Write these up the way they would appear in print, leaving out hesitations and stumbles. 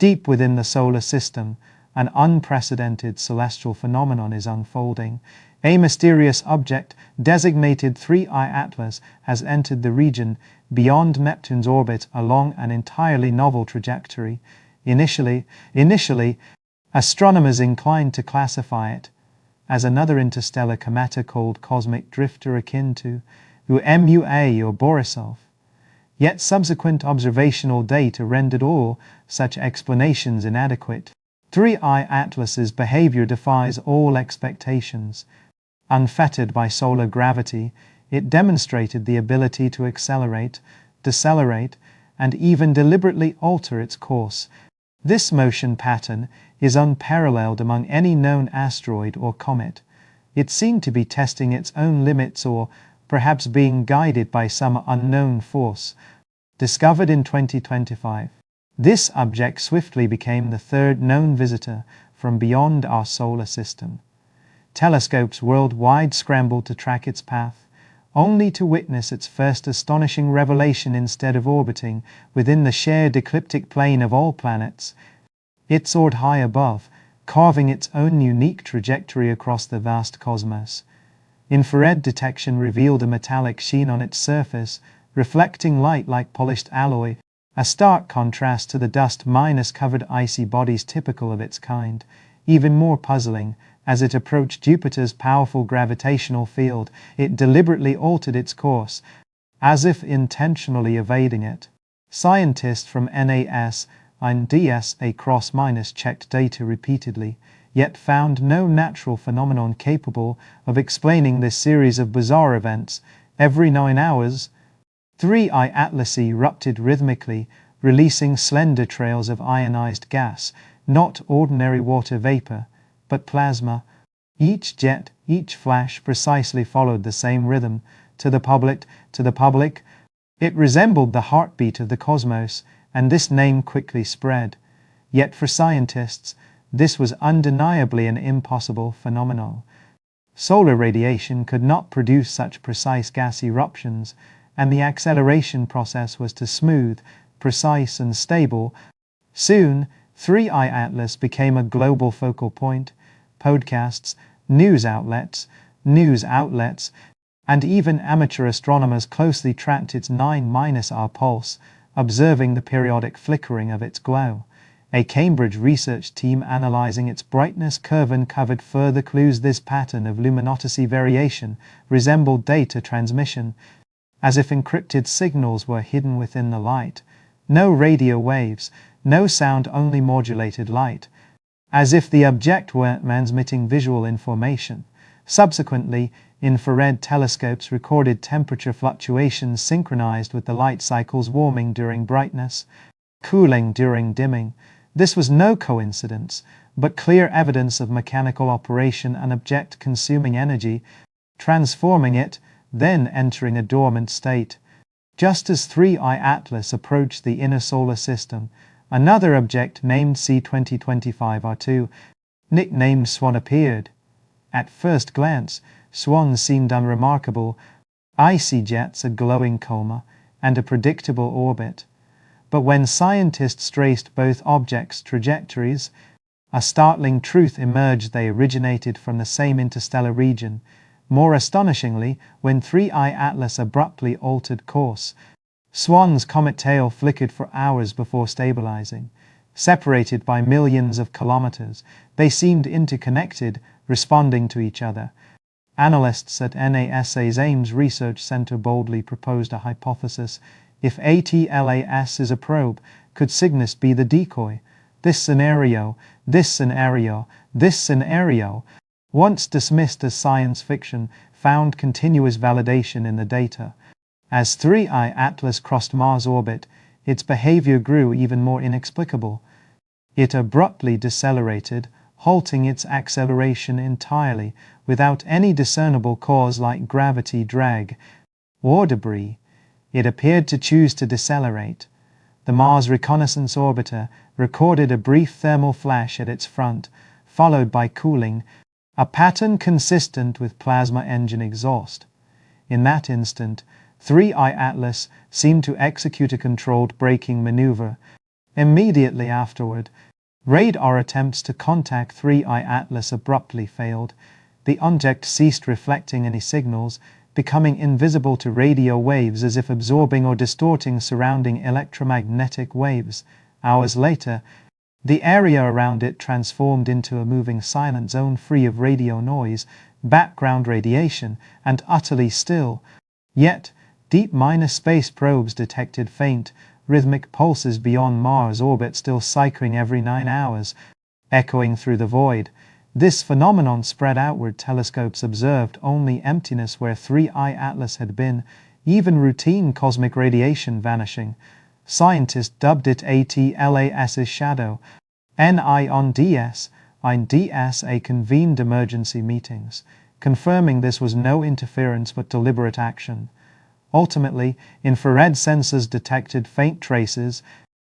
Deep within the solar system, an unprecedented celestial phenomenon is unfolding. A mysterious object, designated 3I Atlas, has entered the region beyond Neptune's orbit along an entirely novel trajectory. Initially, astronomers inclined to classify it as another interstellar cometa called cosmic drifter akin to MUA or Borisov. Yet subsequent observational data rendered all such explanations inadequate. 3I Atlas's behavior defies all expectations. Unfettered by solar gravity, it demonstrated the ability to accelerate, decelerate, and even deliberately alter its course. This motion pattern is unparalleled among any known asteroid or comet. It seemed to be testing its own limits or perhaps being guided by some unknown force. Discovered in 2025, this object swiftly became the third known visitor from beyond our solar system. Telescopes worldwide scrambled to track its path, only to witness its first astonishing revelation. Instead of orbiting within the shared ecliptic plane of all planets, it soared high above, carving its own unique trajectory across the vast cosmos. Infrared detection revealed a metallic sheen on its surface, reflecting light like polished alloy, a stark contrast to the dust-covered icy bodies typical of its kind. Even more puzzling, as it approached Jupiter's powerful gravitational field, it deliberately altered its course, as if intentionally evading it. Scientists from NASA and DSA checked data repeatedly, yet found no natural phenomenon capable of explaining this series of bizarre events. Every 9 hours, 3I Atlas erupted rhythmically, releasing slender trails of ionized gas, not ordinary water vapor, but plasma. Each jet, each flash precisely followed the same rhythm. To the public, it resembled the heartbeat of the cosmos, and this name quickly spread. Yet for scientists, this was undeniably an impossible phenomenon. Solar radiation could not produce such precise gas eruptions, and the acceleration process was too smooth, precise, and stable. Soon, 3I Atlas became a global focal point. Podcasts, news outlets, and even amateur astronomers closely tracked its 9-hour pulse, observing the periodic flickering of its glow. A Cambridge research team analyzing its brightness curve uncovered further clues. This pattern of luminosity variation resembled data transmission, as if encrypted signals were hidden within the light. No radio waves, no sound, only modulated light, as if the object were transmitting visual information. Subsequently, infrared telescopes recorded temperature fluctuations synchronized with the light cycles: warming during brightness, cooling during dimming. This was no coincidence, but clear evidence of mechanical operation, an object consuming energy, transforming it, then entering a dormant state. Just as 3I Atlas approached the inner solar system, another object named C2025R2, nicknamed Swan, appeared. At first glance, Swan seemed unremarkable: icy jets, a glowing coma, and a predictable orbit. But when scientists traced both objects' trajectories, a startling truth emerged: they originated from the same interstellar region. More astonishingly, when 3I Atlas abruptly altered course, Swan's comet tail flickered for hours before stabilizing. Separated by millions of kilometers, they seemed interconnected, responding to each other. Analysts at NASA's Ames Research Center boldly proposed a hypothesis: if ATLAS is a probe, could Cygnus be the decoy? This scenario, once dismissed as science fiction, found continuous validation in the data. As 3I Atlas crossed Mars' orbit, its behavior grew even more inexplicable. It abruptly decelerated, halting its acceleration entirely, without any discernible cause like gravity, drag, or debris. It appeared to choose to decelerate. The Mars Reconnaissance Orbiter recorded a brief thermal flash at its front, followed by cooling, a pattern consistent with plasma engine exhaust. In that instant, 3I Atlas seemed to execute a controlled braking maneuver. Immediately afterward, radar attempts to contact 3I Atlas abruptly failed. The object ceased reflecting any signals, becoming invisible to radio waves as if absorbing or distorting surrounding electromagnetic waves. Hours later, the area around it transformed into a moving silent zone free of radio noise, background radiation, and utterly still. Yet, deep-space probes detected faint, rhythmic pulses beyond Mars' orbit still cycling every 9 hours, echoing through the void. This phenomenon spread outward. Telescopes observed only emptiness where 3I Atlas had been, even routine cosmic radiation vanishing. Scientists dubbed it ATLAS's shadow. NIONDS convened emergency meetings, confirming this was no interference but deliberate action. Ultimately, infrared sensors detected faint traces,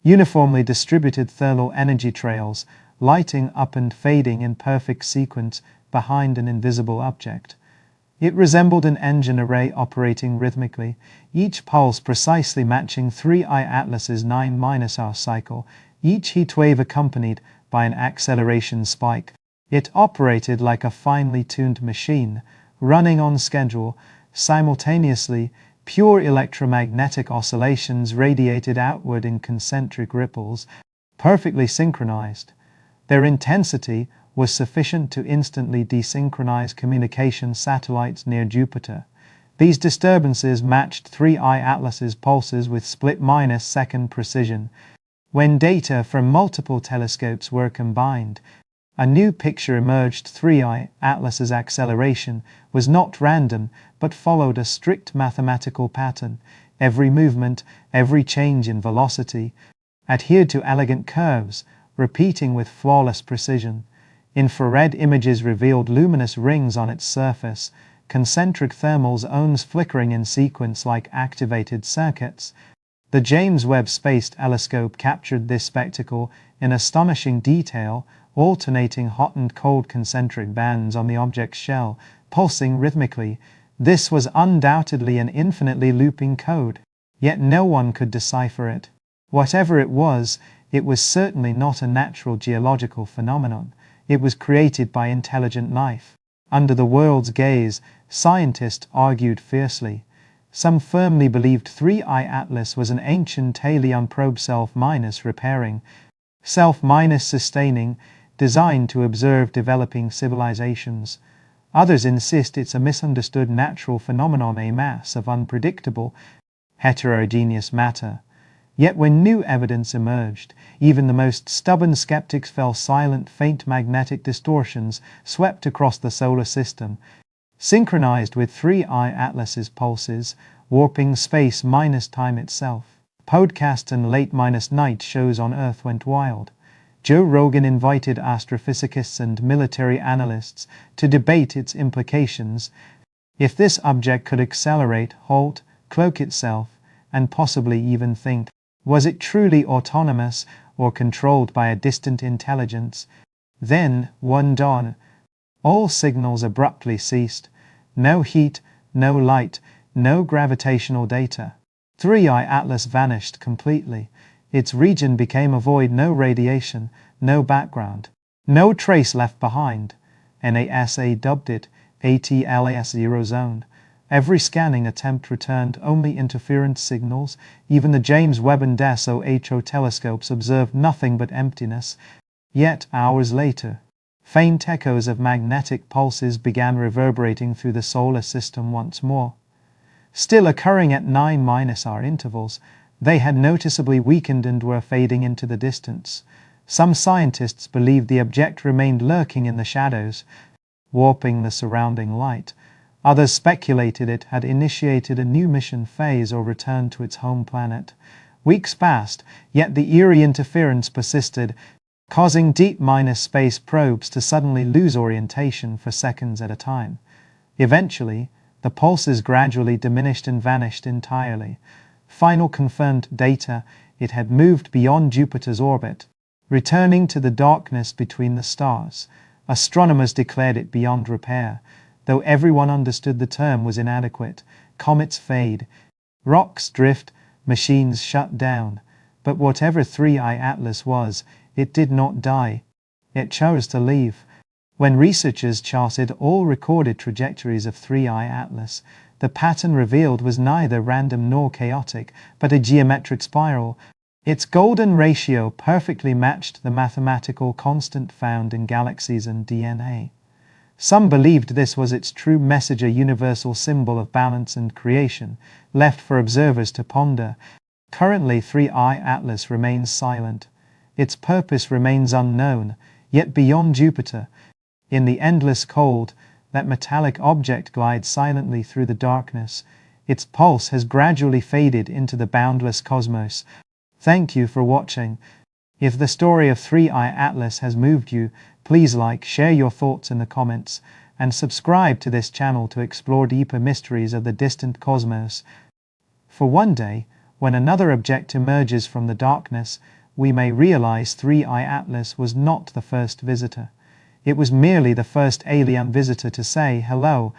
uniformly distributed thermal energy trails, lighting up and fading in perfect sequence behind an invisible object. It resembled an engine array operating rhythmically, each pulse precisely matching 3I Atlas's 9-hour cycle, each heatwave accompanied by an acceleration spike. It operated like a finely tuned machine, running on schedule. Simultaneously, pure electromagnetic oscillations radiated outward in concentric ripples, perfectly synchronized. Their intensity was sufficient to instantly desynchronize communication satellites near Jupiter. These disturbances matched 3I Atlas's pulses with split-second precision. When data from multiple telescopes were combined, a new picture emerged. 3I Atlas's acceleration was not random, but followed a strict mathematical pattern. Every movement, every change in velocity, adhered to elegant curves, repeating with flawless precision. Infrared images revealed luminous rings on its surface, concentric thermal zones flickering in sequence like activated circuits. The James Webb Space Telescope captured this spectacle in astonishing detail, alternating hot and cold concentric bands on the object's shell, pulsing rhythmically. This was undoubtedly an infinitely looping code, yet no one could decipher it. Whatever it was certainly not a natural geological phenomenon. It was created by intelligent life. Under the world's gaze, scientists argued fiercely. Some firmly believed 3I Atlas was an ancient alien probe self-repairing, self-sustaining, designed to observe developing civilizations. Others insist it's a misunderstood natural phenomenon, a mass of unpredictable, heterogeneous matter. Yet when new evidence emerged, even the most stubborn skeptics fell silent. Faint magnetic distortions swept across the solar system, synchronized with 3I Atlas's pulses, warping space-time itself. Podcasts and late-night shows on Earth went wild. Joe Rogan invited astrophysicists and military analysts to debate its implications. If this object could accelerate, halt, cloak itself, and possibly even think, was it truly autonomous or controlled by a distant intelligence? Then, one dawn, all signals abruptly ceased. No heat, no light, no gravitational data. 3I Atlas vanished completely. Its region became a void. No radiation, no background, no trace left behind. NASA dubbed it ATLAS Zero Zone. Every scanning attempt returned only interference signals. Even the James Webb and SOHO telescopes observed nothing but emptiness. Yet, hours later, faint echoes of magnetic pulses began reverberating through the solar system once more. Still occurring at 9-hour intervals, they had noticeably weakened and were fading into the distance. Some scientists believed the object remained lurking in the shadows, warping the surrounding light. Others speculated it had initiated a new mission phase or returned to its home planet. Weeks passed, yet the eerie interference persisted, causing deep-space probes to suddenly lose orientation for seconds at a time. Eventually, the pulses gradually diminished and vanished entirely. Final confirmed data: it had moved beyond Jupiter's orbit, returning to the darkness between the stars. Astronomers declared it beyond repair, though everyone understood the term was inadequate. Comets fade, rocks drift, machines shut down, But whatever 3i Atlas was, it did not die. It chose to leave. When researchers charted all recorded trajectories of 3i Atlas, the pattern revealed was neither random nor chaotic, but a geometric spiral. Its golden ratio perfectly matched the mathematical constant found in galaxies and DNA. Some believed this was its true message, a universal symbol of balance and creation, left for observers to ponder. Currently, 3i Atlas remains silent. Its purpose remains unknown, yet beyond Jupiter, in the endless cold, that metallic object glides silently through the darkness. Its pulse has gradually faded into the boundless cosmos. Thank you for watching. If the story of 3i Atlas has moved you, please like, share your thoughts in the comments, and subscribe to this channel to explore deeper mysteries of the distant cosmos. For one day, when another object emerges from the darkness, we may realize 3i Atlas was not the first visitor. It was merely the first alien visitor to say hello.